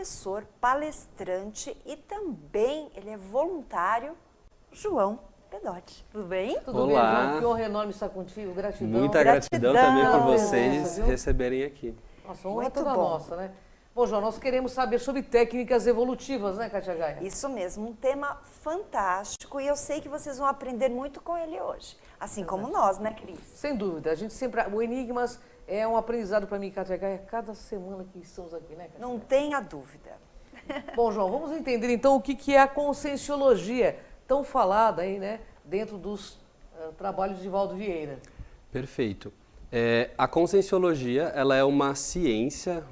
professor, palestrante e também ele é voluntário, João Pedotti. Tudo bem? Tudo bem, João? Que honra enorme estar contigo. Gratidão. Muita gratidão também por vocês Viu? receberem aqui. Nossa, honra é toda nossa, né? Bom, João, nós queremos saber sobre técnicas evolutivas, né, Kátia Gaia? Isso mesmo, um tema fantástico e eu sei que vocês vão aprender muito com ele hoje. Assim como nós, né, Cris? Sem dúvida. A gente sempre... O Enigmas é um aprendizado para mim, Kátia Gaia, cada semana que estamos aqui, né, Kátia Não Gaia? tenha dúvida. Bom, João, vamos entender então o que é a conscienciologia, tão falada aí, né, dentro dos trabalhos de Valdo Vieira. Perfeito. A conscienciologia, ela é uma ciência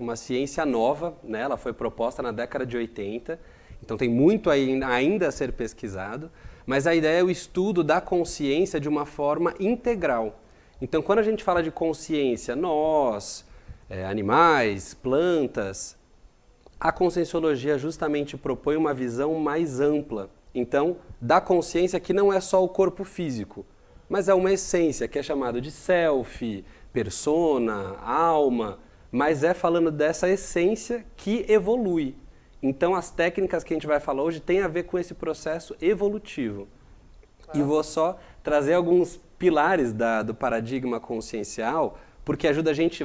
nova, né? Ela foi proposta na década de 80, então tem muito ainda a ser pesquisado, mas a ideia é o estudo da consciência de uma forma integral. Então, quando a gente fala de consciência, nós, animais, plantas, a conscienciologia justamente propõe uma visão mais ampla. Então, da consciência que não é só o corpo físico, mas é uma essência que é chamada de self, persona, alma, mas é falando dessa essência que evolui. Então, as técnicas que a gente vai falar hoje têm a ver com esse processo evolutivo. E vou só trazer alguns pilares do paradigma consciencial, porque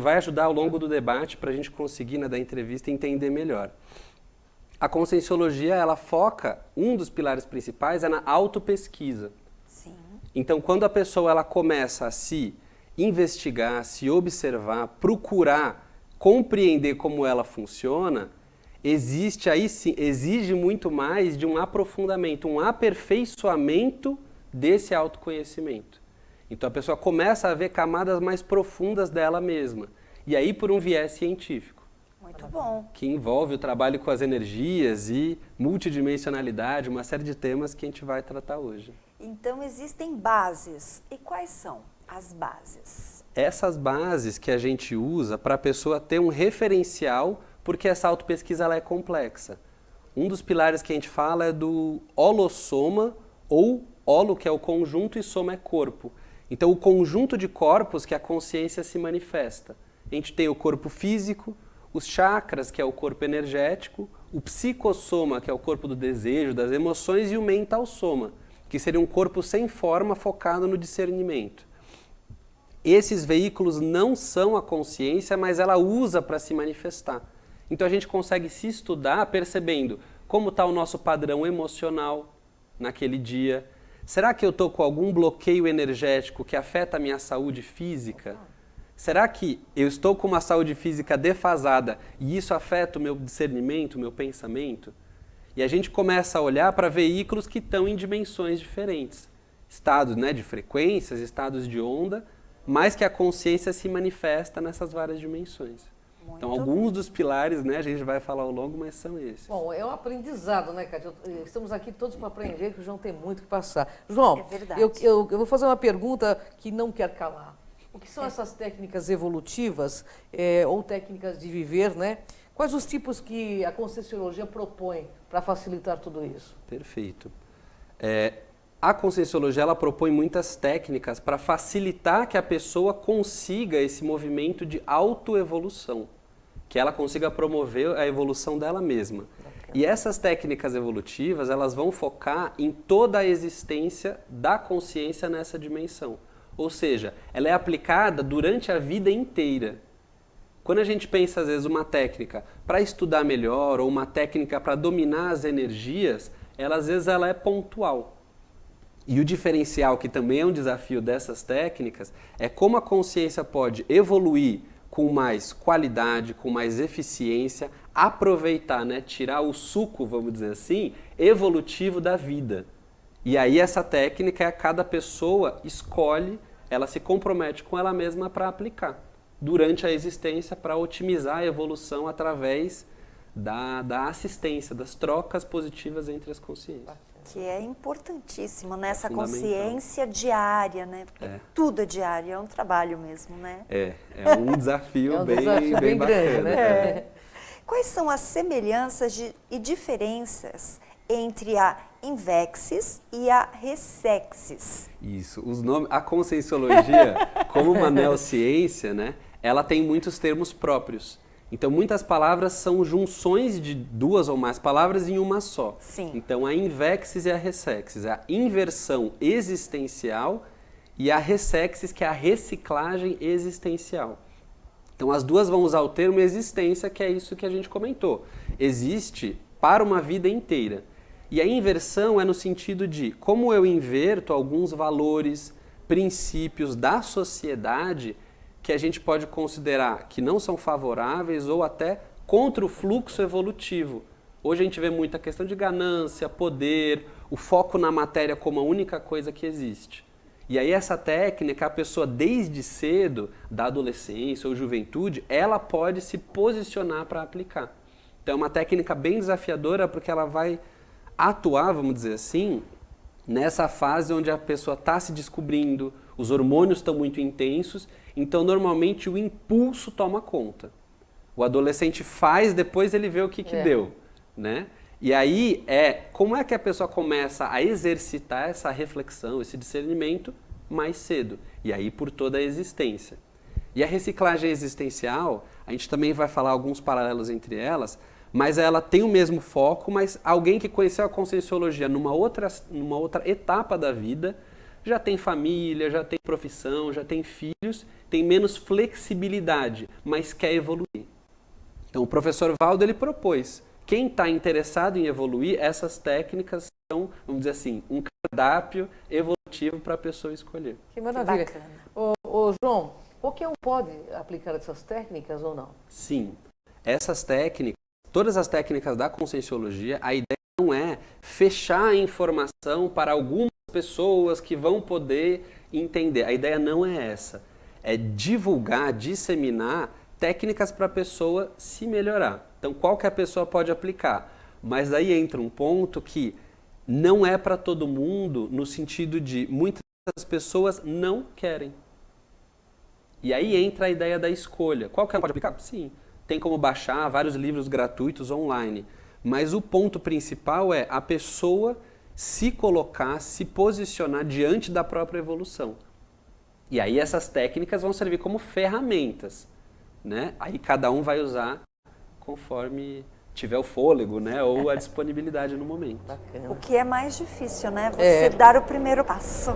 vai ajudar ao longo do debate para a gente conseguir, da entrevista, entender melhor. A conscienciologia, ela foca, um dos pilares principais é na autopesquisa. Sim. Então, quando a pessoa ela começa a se investigar, se observar, procurar compreender como ela funciona, exige muito mais de um aprofundamento, um aperfeiçoamento desse autoconhecimento. Então, a pessoa começa a ver camadas mais profundas dela mesma. E aí, por um viés científico. Muito bom. Que envolve o trabalho com as energias e multidimensionalidade, uma série de temas que a gente vai tratar hoje. Então, existem bases. E quais são as bases? Essas bases que a gente usa para a pessoa ter um referencial, porque essa autopesquisa ela é complexa. Um dos pilares que a gente fala é do holossoma, ou holo, que é o conjunto, e soma é corpo. Então, o conjunto de corpos que a consciência se manifesta. A gente tem o corpo físico, os chakras, que é o corpo energético, o psicossoma, que é o corpo do desejo, das emoções, e o mental soma, que seria um corpo sem forma focado no discernimento. Esses veículos não são a consciência, mas ela usa para se manifestar. Então a gente consegue se estudar percebendo como está o nosso padrão emocional naquele dia. Será que eu estou com algum bloqueio energético que afeta a minha saúde física? Será que eu estou com uma saúde física defasada e isso afeta o meu discernimento, o meu pensamento? E a gente começa a olhar para veículos que estão em dimensões diferentes. Estados, de frequências, estados de onda, mas que a consciência se manifesta nessas várias dimensões. Então, alguns dos pilares, a gente vai falar ao longo, mas são esses. Bom, é um aprendizado, né, Kátia? Estamos aqui todos para aprender, que o João tem muito que passar. João, é verdade. Eu vou fazer uma pergunta que não quer calar. O que são essas técnicas evolutivas ou técnicas de viver, né? Quais os tipos que a conscienciologia propõe para facilitar tudo isso? Perfeito. A conscienciologia ela propõe muitas técnicas para facilitar que a pessoa consiga esse movimento de autoevolução, que ela consiga promover a evolução dela mesma. E essas técnicas evolutivas, elas vão focar em toda a existência da consciência nessa dimensão. Ou seja, ela é aplicada durante a vida inteira. Quando a gente pensa, às vezes, uma técnica para estudar melhor ou uma técnica para dominar as energias, às vezes ela é pontual. E o diferencial, que também é um desafio dessas técnicas, é como a consciência pode evoluir com mais qualidade, com mais eficiência, aproveitar, tirar o suco, vamos dizer assim, evolutivo da vida. E aí essa técnica, cada pessoa escolhe, ela se compromete com ela mesma para aplicar durante a existência para otimizar a evolução através da assistência, das trocas positivas entre as consciências. Que é importantíssimo, nessa consciência diária, Porque tudo é diário, é um trabalho mesmo, É um desafio, bem grande, bacana. Quais são as semelhanças e diferenças entre a Invexis e a Ressexis? Isso, a conscienciologia, como uma neociência, ela tem muitos termos próprios. Então, muitas palavras são junções de duas ou mais palavras em uma só. Sim. Então, a invexis e a ressexis, a inversão existencial e a ressexis, que é a reciclagem existencial. Então, as duas vão usar o termo existência, que é isso que a gente comentou. Existe para uma vida inteira. E a inversão é no sentido de como eu inverto alguns valores, princípios da sociedade que a gente pode considerar que não são favoráveis ou até contra o fluxo evolutivo. Hoje a gente vê muita questão de ganância, poder, o foco na matéria como a única coisa que existe. E aí essa técnica, a pessoa desde cedo, da adolescência ou juventude, ela pode se posicionar para aplicar. Então é uma técnica bem desafiadora porque ela vai atuar, vamos dizer assim, nessa fase onde a pessoa está se descobrindo, os hormônios estão muito intensos, então normalmente o impulso toma conta. O adolescente faz, depois ele vê o que deu, né? E aí como é que a pessoa começa a exercitar essa reflexão, esse discernimento mais cedo? E aí por toda a existência. E a reciclagem existencial, a gente também vai falar alguns paralelos entre elas, mas ela tem o mesmo foco, mas alguém que conheceu a conscienciologia numa outra etapa da vida, já tem família, já tem profissão, já tem filhos, tem menos flexibilidade, mas quer evoluir. Então o professor Valdo, ele propôs, quem está interessado em evoluir, essas técnicas são, vamos dizer assim, um cardápio evolutivo para a pessoa escolher. Que maravilha. Que bacana. Ô, João, qualquer um pode aplicar essas técnicas ou não? Sim, essas técnicas, todas as técnicas da conscienciologia, a ideia não é fechar a informação para algumas pessoas que vão poder entender. A ideia não é essa. É divulgar, disseminar técnicas para a pessoa se melhorar. Então, qualquer pessoa pode aplicar. Mas aí entra um ponto que não é para todo mundo, no sentido de muitas pessoas não querem. E aí entra a ideia da escolha. Qualquer um pode aplicar? Sim. Tem como baixar vários livros gratuitos online. Mas o ponto principal é a pessoa se colocar, se posicionar diante da própria evolução. E aí essas técnicas vão servir como ferramentas, né? Aí cada um vai usar conforme tiver o fôlego, né? Ou a disponibilidade no momento. Bacana. O que é mais difícil, né? Você dar o primeiro passo.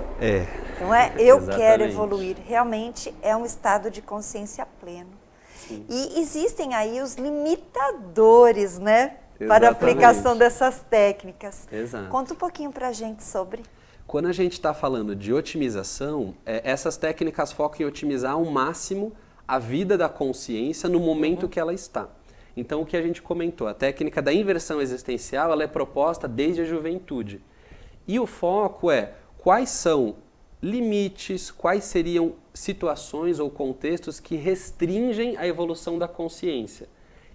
Não é? Eu Exatamente. quero evoluir. Realmente é um estado de consciência pleno. Sim. E existem aí os limitadores, né? Para a aplicação dessas técnicas. Exato. Conta um pouquinho para a gente sobre. Quando a gente está falando de otimização, essas técnicas focam em otimizar ao máximo a vida da consciência no momento que ela está. Então, o que a gente comentou, a técnica da inversão existencial, ela é proposta desde a juventude. E o foco é quais são limites, quais seriam situações ou contextos que restringem a evolução da consciência.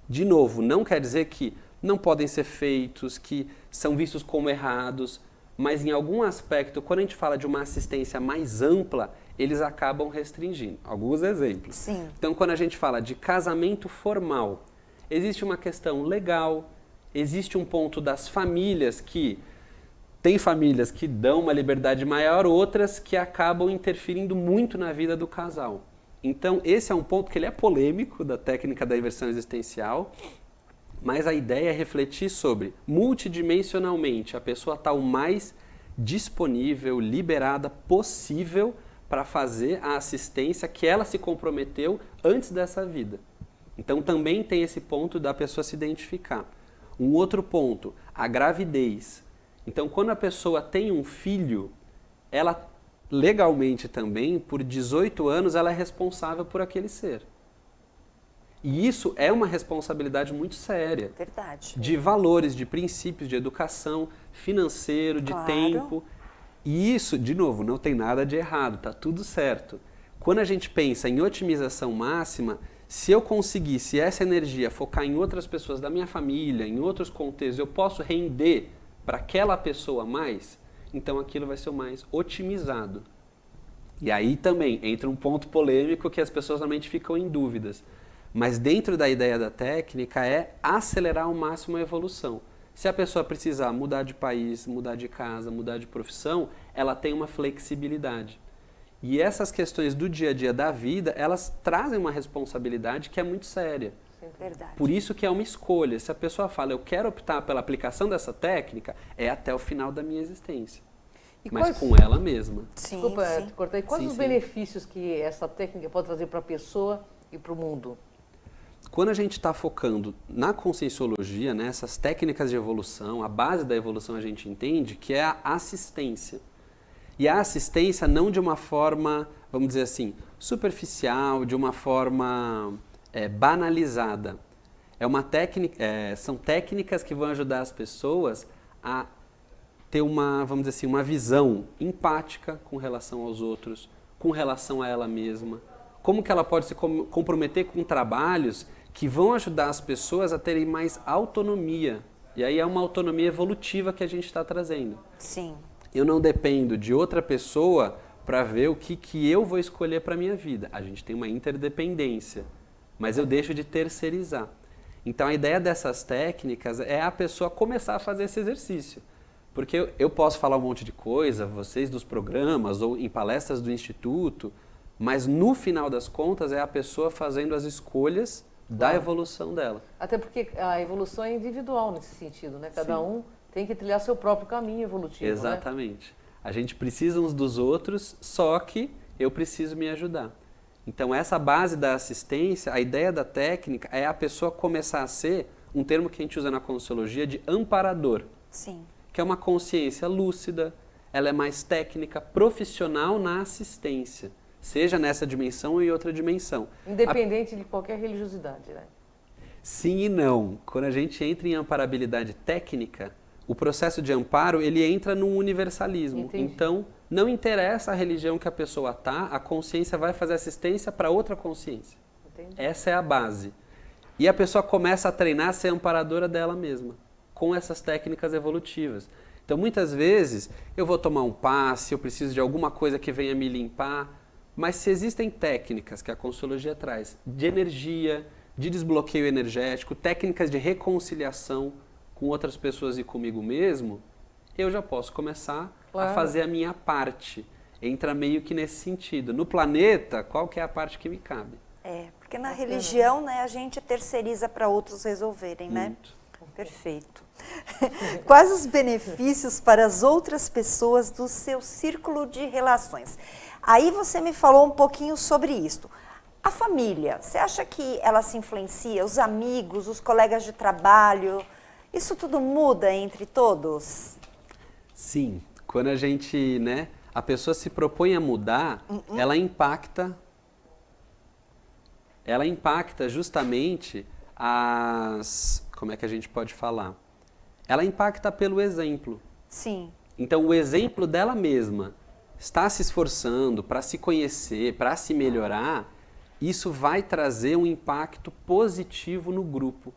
De novo, não quer dizer que não podem ser feitos, que são vistos como errados, mas em algum aspecto, quando a gente fala de uma assistência mais ampla, eles acabam restringindo. Alguns exemplos. Sim. Então, quando a gente fala de casamento formal, existe uma questão legal, existe um ponto das famílias que... Tem famílias que dão uma liberdade maior, outras que acabam interferindo muito na vida do casal. Então, esse é um ponto que ele é polêmico da técnica da inversão existencial, mas a ideia é refletir sobre, multidimensionalmente, a pessoa está o mais disponível, liberada possível para fazer a assistência que ela se comprometeu antes dessa vida. Então também tem esse ponto da pessoa se identificar. Um outro ponto, a gravidez. Então quando a pessoa tem um filho, ela legalmente também, por 18 anos, ela é responsável por aquele ser. E isso é uma responsabilidade muito séria. Verdade. De valores, de princípios, de educação, financeiro, de tempo. E isso, de novo, não tem nada de errado, tá tudo certo. Quando a gente pensa em otimização máxima, se eu conseguisse essa energia focar em outras pessoas da minha família, em outros contextos, eu posso render para aquela pessoa mais, então aquilo vai ser o mais otimizado. E aí também entra um ponto polêmico que as pessoas normalmente ficam em dúvidas. Mas dentro da ideia da técnica é acelerar ao máximo a evolução. Se a pessoa precisar mudar de país, mudar de casa, mudar de profissão, ela tem uma flexibilidade. E essas questões do dia a dia da vida, elas trazem uma responsabilidade que é muito séria. Verdade. Por isso que é uma escolha. Se a pessoa fala, eu quero optar pela aplicação dessa técnica, é até o final da minha existência. Mas com ela mesma. Sim, Desculpa sim. te cortar. E quais os benefícios que essa técnica pode trazer para a pessoa e para o mundo? Quando a gente está focando na conscienciologia, nessas técnicas de evolução, a base da evolução a gente entende que é a assistência. E a assistência não de uma forma, vamos dizer assim, superficial, de uma forma banalizada. São técnicas que vão ajudar as pessoas a ter vamos dizer assim, uma visão empática com relação aos outros, com relação a ela mesma. Como que ela pode se comprometer com trabalhos que vão ajudar as pessoas a terem mais autonomia. E aí é uma autonomia evolutiva que a gente está trazendo. Sim. Eu não dependo de outra pessoa para ver o que eu vou escolher para a minha vida. A gente tem uma interdependência, mas eu deixo de terceirizar. Então a ideia dessas técnicas é a pessoa começar a fazer esse exercício. Porque eu posso falar um monte de coisa, vocês dos programas ou em palestras do Instituto, mas no final das contas é a pessoa fazendo as escolhas da evolução dela. Até porque a evolução é individual nesse sentido, né? Cada um tem que trilhar seu próprio caminho evolutivo. Exatamente. Né? A gente precisa uns dos outros, só que eu preciso me ajudar. Então essa base da assistência, a ideia da técnica é a pessoa começar a ser um termo que a gente usa na Conscienciologia de amparador. Sim. Que é uma consciência lúcida, ela é mais técnica, profissional na assistência, seja nessa dimensão ou em outra dimensão. Independente de qualquer religiosidade, né? Sim e não. Quando a gente entra em amparabilidade técnica, o processo de amparo, ele entra num universalismo. Entendi. Então, não interessa a religião que a pessoa está, a consciência vai fazer assistência para outra consciência. Entendi. Essa é a base. E a pessoa começa a treinar a ser amparadora dela mesma, com essas técnicas evolutivas. Então, muitas vezes, eu vou tomar um passe, eu preciso de alguma coisa que venha me limpar, mas se existem técnicas que a Conscienciologia traz, de energia, de desbloqueio energético, técnicas de reconciliação com outras pessoas e comigo mesmo, eu já posso começar a fazer a minha parte. Entra meio que nesse sentido. No planeta, qual que é a parte que me cabe? Porque na religião, né, a gente terceiriza para outros resolverem, né? Muito. Perfeito. Quais os benefícios para as outras pessoas do seu círculo de relações? Aí você me falou um pouquinho sobre isso. A família, você acha que ela se influencia? Os amigos, os colegas de trabalho, isso tudo muda entre todos? Sim. Quando a gente, a pessoa se propõe a mudar, ela impacta justamente como é que a gente pode falar? Ela impacta pelo exemplo. Sim. Então, o exemplo dela mesma está se esforçando para se conhecer, para se melhorar, isso vai trazer um impacto positivo no grupo.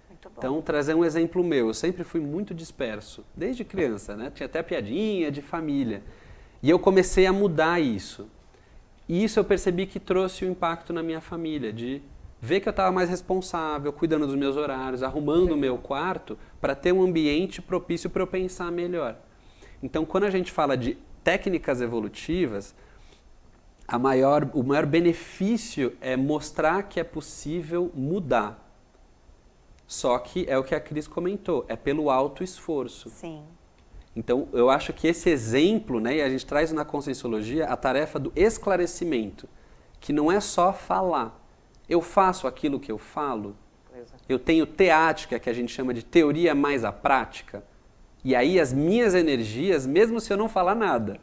Muito bom. Então, trazer um exemplo meu, eu sempre fui muito disperso, desde criança, Tinha até piadinha de família. E eu comecei a mudar isso. E isso eu percebi que trouxe um impacto na minha família, de ver que eu estava mais responsável, cuidando dos meus horários, arrumando o meu quarto para ter um ambiente propício para eu pensar melhor. Então, quando a gente fala de técnicas evolutivas, o maior benefício é mostrar que é possível mudar. Só que é o que a Cris comentou, é pelo autoesforço. Sim. Então, eu acho que esse exemplo, e a gente traz na Conscienciologia a tarefa do esclarecimento, que não é só falar. Eu faço aquilo que eu falo, eu tenho teática, que a gente chama de teoria mais a prática, e aí as minhas energias, mesmo se eu não falar nada,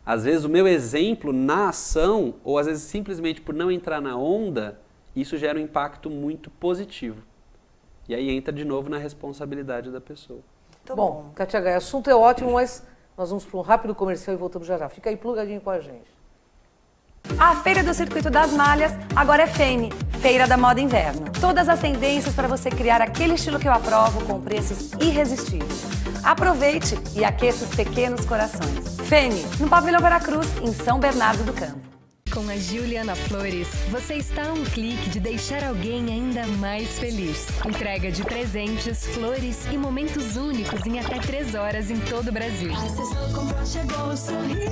às vezes o meu exemplo na ação, ou às vezes simplesmente por não entrar na onda, isso gera um impacto muito positivo. E aí entra de novo na responsabilidade da pessoa. Muito bom. Kátia Gaia, o assunto é ótimo, mas nós vamos para um rápido comercial e voltamos já já. Fica aí plugadinho com a gente. A Feira do Circuito das Malhas agora é FEME, Feira da Moda Inverno. Todas as tendências para você criar aquele estilo que eu aprovo com preços irresistíveis. Aproveite e aqueça os pequenos corações. FEME, no Pavilhão Veracruz, em São Bernardo do Campo. Com a Juliana Flores, você está a um clique de deixar alguém ainda mais feliz. Entrega de presentes, flores e momentos únicos em até 3 horas em todo o Brasil. Acessou, comprou, chegou, sorriu.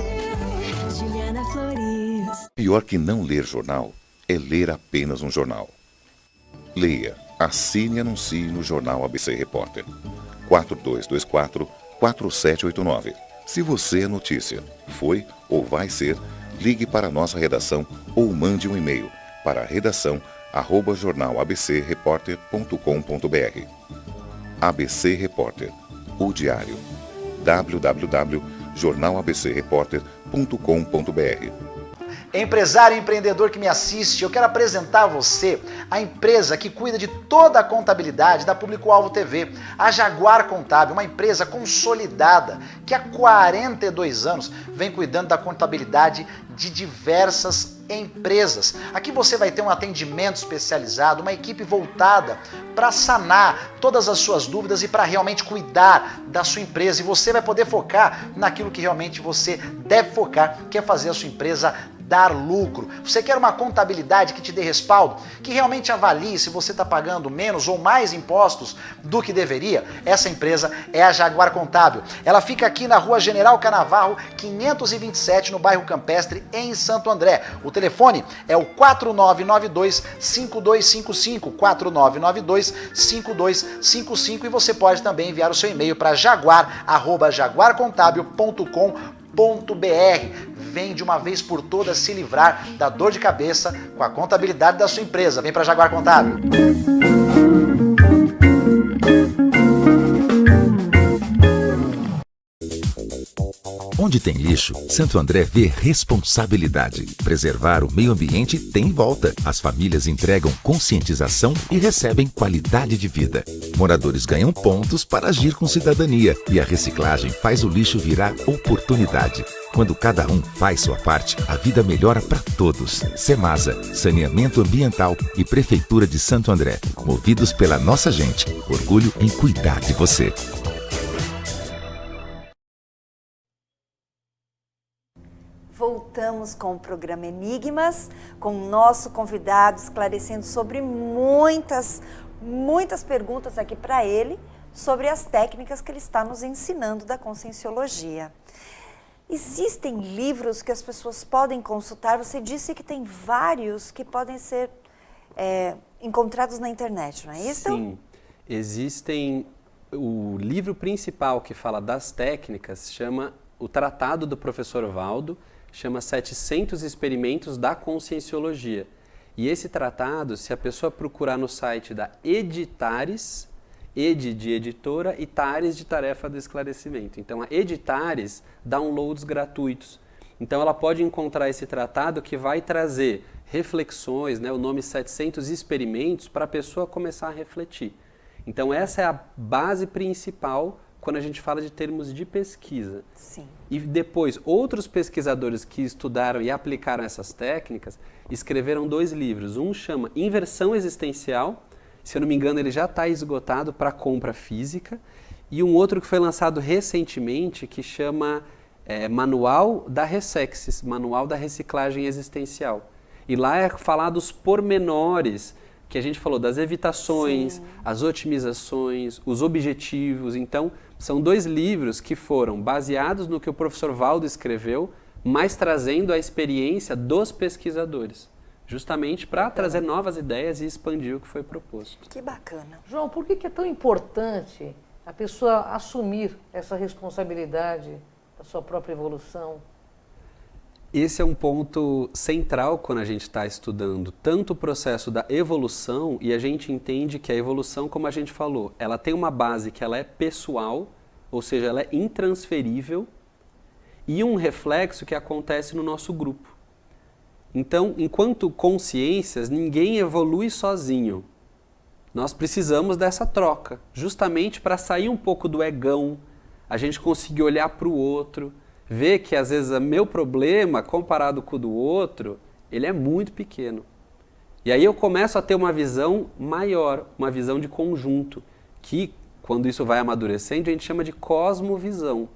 Juliana Flores. Pior que não ler jornal é ler apenas um jornal. Leia Assine e anuncie no Jornal ABC Repórter. 4224-4789. Se você é notícia, foi ou vai ser, ligue para a nossa redação ou mande um e-mail para redação@jornalabcreporter.com.br. ABC Repórter, o diário. www.jornalabcreporter.com.br. Empresário e empreendedor que me assiste, eu quero apresentar a você a empresa que cuida de toda a contabilidade da Público-Alvo TV, a Jaguar Contábil, uma empresa consolidada que há 42 anos vem cuidando da contabilidade de diversas empresas. Aqui você vai ter um atendimento especializado, uma equipe voltada para sanar todas as suas dúvidas e para realmente cuidar da sua empresa. E você vai poder focar naquilo que realmente você deve focar, que é fazer a sua empresa dar lucro. Você quer uma contabilidade que te dê respaldo, que realmente avalie se você está pagando menos ou mais impostos do que deveria? Essa empresa é a Jaguar Contábil. Ela fica aqui na Rua General Canavarro, 527, no bairro Campestre, em Santo André. O telefone é o 4992-5255, 4992-5255, e você pode também enviar o seu e-mail para jaguar@jaguarcontabil.com.br. Vem de uma vez por todas se livrar da dor de cabeça com a contabilidade da sua empresa. Vem para Jaguar Contábil. Onde tem lixo, Santo André vê responsabilidade. Preservar o meio ambiente tem volta. As famílias entregam conscientização e recebem qualidade de vida. Moradores ganham pontos para agir com cidadania. E a reciclagem faz o lixo virar oportunidade. Quando cada um faz sua parte, a vida melhora para todos. Semasa, Saneamento Ambiental e Prefeitura de Santo André. Movidos pela nossa gente. Orgulho em cuidar de você. Voltamos com o programa Enigmas, com o nosso convidado esclarecendo sobre muitas perguntas aqui para ele, sobre as técnicas que ele está nos ensinando da Conscienciologia. Existem livros que as pessoas podem consultar? Você disse que tem vários que podem ser encontrados na internet, não é isso? Sim, existem. O livro principal que fala das técnicas chama o Tratado do Professor Valdo, chama 700 Experimentos da Conscienciologia. E esse tratado, se a pessoa procurar no site da Editares, Ed de editora e Tares de tarefa do esclarecimento. Então a Editares downloads gratuitos. Então ela pode encontrar esse tratado que vai trazer reflexões, né, o nome 700 Experimentos, para a pessoa começar a refletir. Então essa é a base principal quando a gente fala de termos de pesquisa. Sim. E depois, outros pesquisadores que estudaram e aplicaram essas técnicas escreveram 2 livros. Um chama Inversão Existencial, se eu não me engano ele já está esgotado para compra física, e um outro que foi lançado recentemente que chama Manual da Resexis, Manual da Reciclagem Existencial. E lá é falar dos pormenores que a gente falou, das evitações, sim, as otimizações, os objetivos. Então, são 2 livros que foram baseados no que o professor Valdo escreveu, mas trazendo a experiência dos pesquisadores, justamente para trazer novas ideias e expandir o que foi proposto. Que bacana. João, por que é tão importante a pessoa assumir essa responsabilidade da sua própria evolução? Esse é um ponto central quando a gente está estudando tanto o processo da evolução, e a gente entende que a evolução, como a gente falou, ela tem uma base que ela é pessoal, ou seja, ela é intransferível, e um reflexo que acontece no nosso grupo. Então, enquanto consciências, ninguém evolui sozinho. Nós precisamos dessa troca, justamente para sair um pouco do egão, a gente conseguir olhar para o outro, ver que às vezes o meu problema, comparado com o do outro, ele é muito pequeno. E aí eu começo a ter uma visão maior, uma visão de conjunto, que quando isso vai amadurecendo a gente chama de cosmovisão.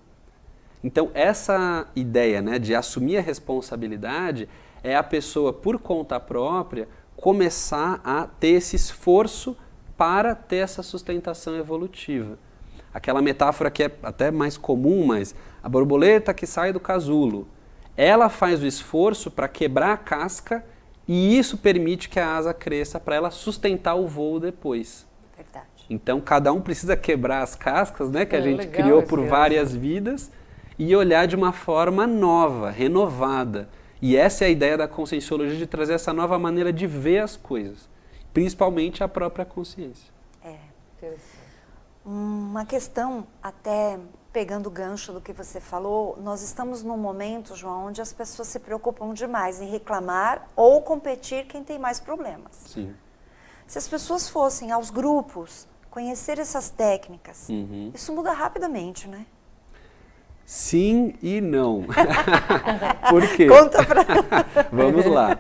Então essa ideia, né, de assumir a responsabilidade é a pessoa, por conta própria, começar a ter esse esforço para ter essa sustentação evolutiva. Aquela metáfora que é até mais comum, mas a borboleta que sai do casulo, ela faz o esforço para quebrar a casca E isso permite que a asa cresça para ela sustentar o voo depois. Verdade. Então, cada um precisa quebrar as cascas, né, que a gente legal criou esse por mesmo. várias vidas e olhar de uma forma nova, renovada. E essa é a ideia da conscienciologia, de trazer essa nova maneira de ver as coisas, principalmente a própria consciência. Interessante. Uma questão, até pegando o gancho do que você falou, nós estamos num momento, João, onde as pessoas se preocupam demais em reclamar ou competir quem tem mais problemas. Sim. Se as pessoas fossem aos grupos, conhecer essas técnicas, Uhum. isso muda rapidamente, né? Sim e não. Por quê? Conta pra... Vamos lá.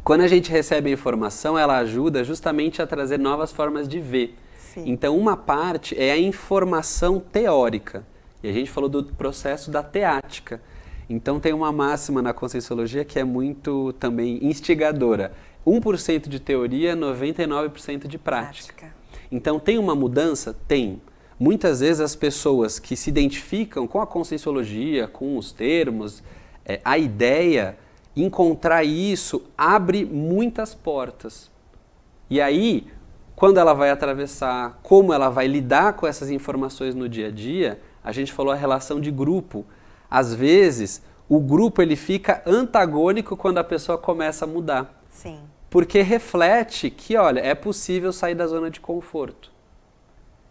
Quando a gente recebe a informação, ela ajuda justamente a trazer novas formas de ver. Sim. Então, uma parte é a informação teórica. E a gente falou do processo da teática. Então, tem uma máxima na Conscienciologia que é muito também instigadora. 1% de teoria, 99% de prática. Então, tem uma mudança? Tem. Muitas vezes as pessoas que se identificam com a Conscienciologia, com os termos, a ideia, encontrar isso abre muitas portas. E aí, quando ela vai atravessar, como ela vai lidar com essas informações no dia a dia, a gente falou a relação de grupo. Às vezes, o grupo ele fica antagônico quando a pessoa começa a mudar. Sim. Porque reflete que, olha, é possível sair da zona de conforto.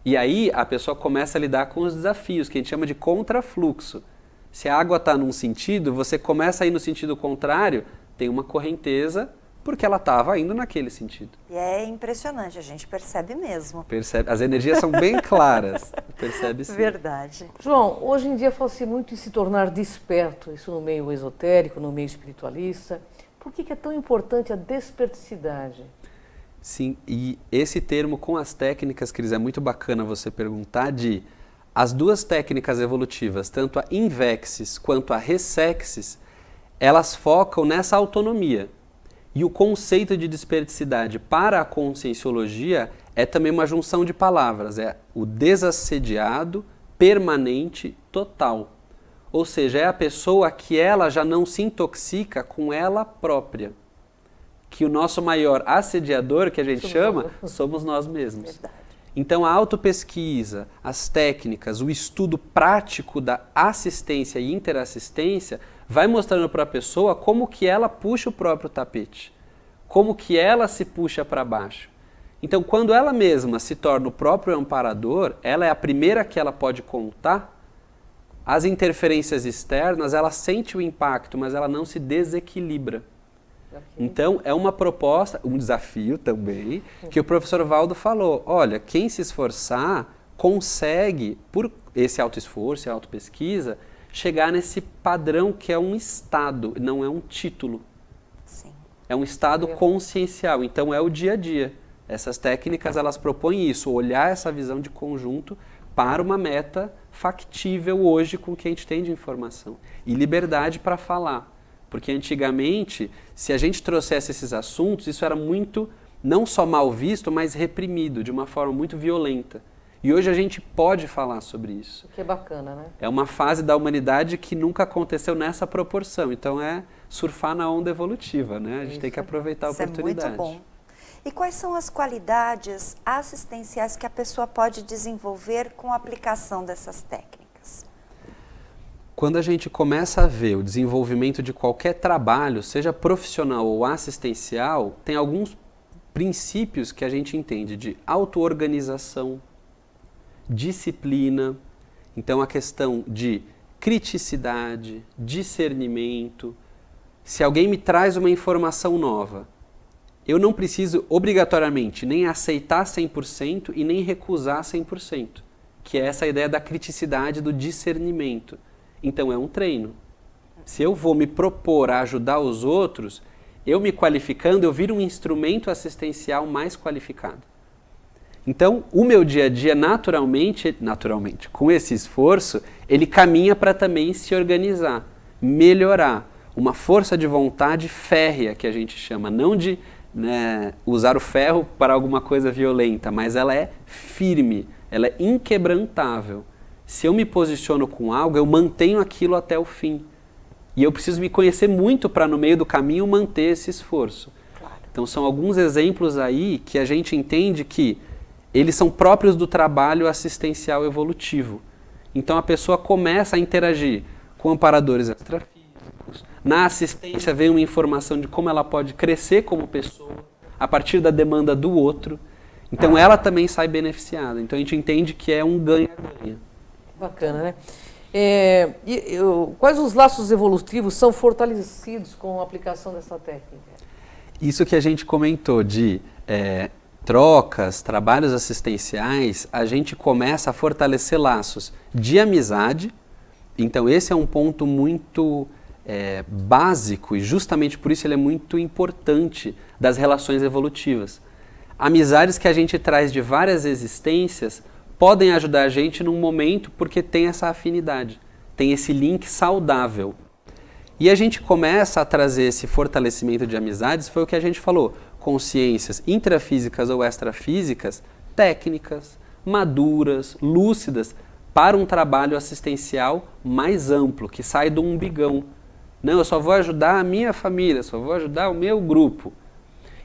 E aí a pessoa começa a lidar com os desafios, que a gente chama de contrafluxo. Se a água está num sentido, você começa a ir no sentido contrário, tem uma correnteza, porque ela estava indo naquele sentido. E é impressionante, a gente percebe mesmo. Percebe? As energias são bem claras. Percebe sim. Verdade. João, hoje em dia fala-se muito em se tornar desperto, isso no meio esotérico, no meio espiritualista. Por que é tão importante a desperticidade? Sim, e esse termo com as técnicas, Cris, é muito bacana você perguntar de... As duas técnicas evolutivas, tanto a Invexis quanto a Resexis, elas focam nessa autonomia. E o conceito de desperticidade para a conscienciologia é também uma junção de palavras, é o desassediado, permanente, total. Ou seja, é a pessoa que ela já não se intoxica com ela própria. Que o nosso maior assediador, que a gente chama, somos nós mesmos. Verdade. Então a autopesquisa, as técnicas, o estudo prático da assistência e interassistência vai mostrando para a pessoa como que ela puxa o próprio tapete, como que ela se puxa para baixo. Então quando ela mesma se torna o próprio amparador, ela é a primeira que ela pode contar. As interferências externas, ela sente o impacto, mas ela não se desequilibra. Então, é uma proposta, um desafio também, que o professor Valdo falou. Olha, quem se esforçar consegue, por esse autoesforço e autopesquisa, chegar nesse padrão que é um estado, não é um título. Sim. É um estado consciencial, então é o dia a dia. Essas técnicas, elas propõem isso, olhar essa visão de conjunto para uma meta factível hoje com o que a gente tem de informação. E liberdade para falar. Porque antigamente, se a gente trouxesse esses assuntos, isso era muito, não só mal visto, mas reprimido, de uma forma muito violenta. E hoje a gente pode falar sobre isso. Que é bacana, né? É uma fase da humanidade que nunca aconteceu nessa proporção. Então é surfar na onda evolutiva, né? A gente tem que aproveitar a oportunidade. Isso é muito bom. E quais são as qualidades assistenciais que a pessoa pode desenvolver com a aplicação dessas técnicas? Quando a gente começa a ver o desenvolvimento de qualquer trabalho, seja profissional ou assistencial, tem alguns princípios que a gente entende de auto-organização, disciplina, então a questão de criticidade, discernimento. Se alguém me traz uma informação nova, eu não preciso obrigatoriamente nem aceitar 100% e nem recusar 100%, que é essa ideia da criticidade, do discernimento. Então é um treino. Se eu vou me propor a ajudar os outros, eu me qualificando, eu viro um instrumento assistencial mais qualificado. Então, o meu dia a dia, naturalmente, com esse esforço, ele caminha para também se organizar, melhorar. Uma força de vontade férrea, que a gente chama, não de usar o ferro para alguma coisa violenta, mas ela é firme, ela é inquebrantável. Se eu me posiciono com algo, eu mantenho aquilo até o fim. E eu preciso me conhecer muito para, no meio do caminho, manter esse esforço. Claro. Então, são alguns exemplos aí que a gente entende que eles são próprios do trabalho assistencial evolutivo. Então, a pessoa começa a interagir com amparadores extrafísicos. Na assistência vem uma informação de como ela pode crescer como pessoa a partir da demanda do outro. Então, ela também sai beneficiada. Então, a gente entende que é um ganha-ganha. Bacana, né? Quais os laços evolutivos são fortalecidos com a aplicação dessa técnica? Isso que a gente comentou de trocas, trabalhos assistenciais, a gente começa a fortalecer laços de amizade. Então esse é um ponto muito básico e justamente por isso ele é muito importante das relações evolutivas. Amizades que a gente traz de várias existências podem ajudar a gente num momento porque tem essa afinidade, tem esse link saudável. E a gente começa a trazer esse fortalecimento de amizades, foi o que a gente falou, consciências intrafísicas ou extrafísicas, técnicas, maduras, lúcidas, para um trabalho assistencial mais amplo, que sai do umbigão. Não, eu só vou ajudar a minha família, só vou ajudar o meu grupo.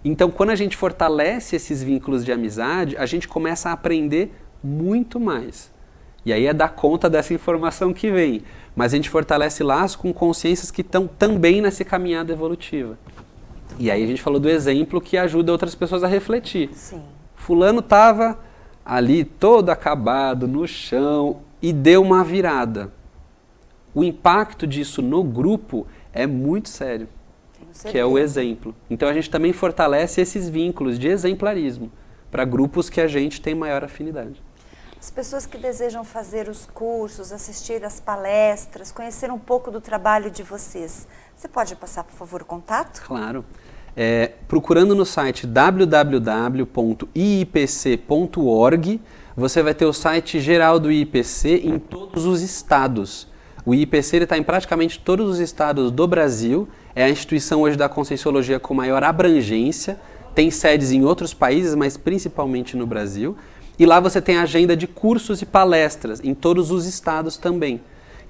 Então, quando a gente fortalece esses vínculos de amizade, a gente começa a aprender muito mais. E aí é dar conta dessa informação que vem. Mas a gente fortalece laços com consciências que estão também nessa caminhada evolutiva. E aí a gente falou do exemplo que ajuda outras pessoas a refletir. Sim. Fulano estava ali todo acabado, no chão, e deu uma virada. O impacto disso no grupo é muito sério, que é o exemplo. Então a gente também fortalece esses vínculos de exemplarismo para grupos que a gente tem maior afinidade. As pessoas que desejam fazer os cursos, assistir às palestras, conhecer um pouco do trabalho de vocês, você pode passar, por favor, o contato? Claro. Procurando no site www.iipc.org, você vai ter o site geral do IIPC em todos os estados. O IIPC está em praticamente todos os estados do Brasil, é a instituição hoje da Conscienciologia com maior abrangência, tem sedes em outros países, mas principalmente no Brasil. E lá você tem a agenda de cursos e palestras em todos os estados também.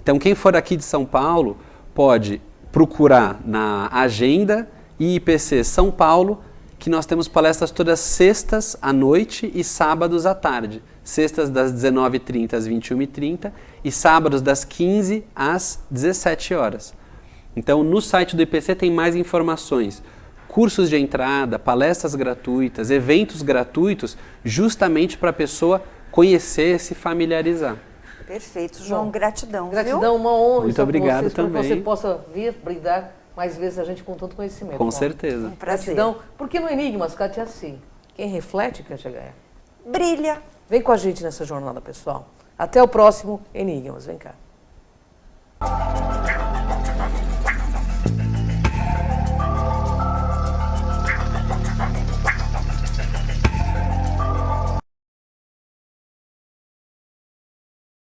Então quem for aqui de São Paulo pode procurar na agenda IIPC São Paulo, que nós temos palestras todas sextas à noite e sábados à tarde. Sextas das 19h30 às 21h30 e sábados das 15 às 17 horas. Então no site do IPC tem mais informações. Cursos de entrada, palestras gratuitas, eventos gratuitos, justamente para a pessoa conhecer e se familiarizar. Perfeito, João, gratidão. Gratidão, uma honra. Muito obrigado vocês, também. Para que você possa vir brindar mais vezes a gente com tanto conhecimento. Com certeza. Um prazer. Gratidão. Porque no Enigmas, Kátia, assim, quem reflete, Kátia Gaia, Brilha. vem com a gente nessa jornada, pessoal. Até o próximo Enigmas. Vem cá.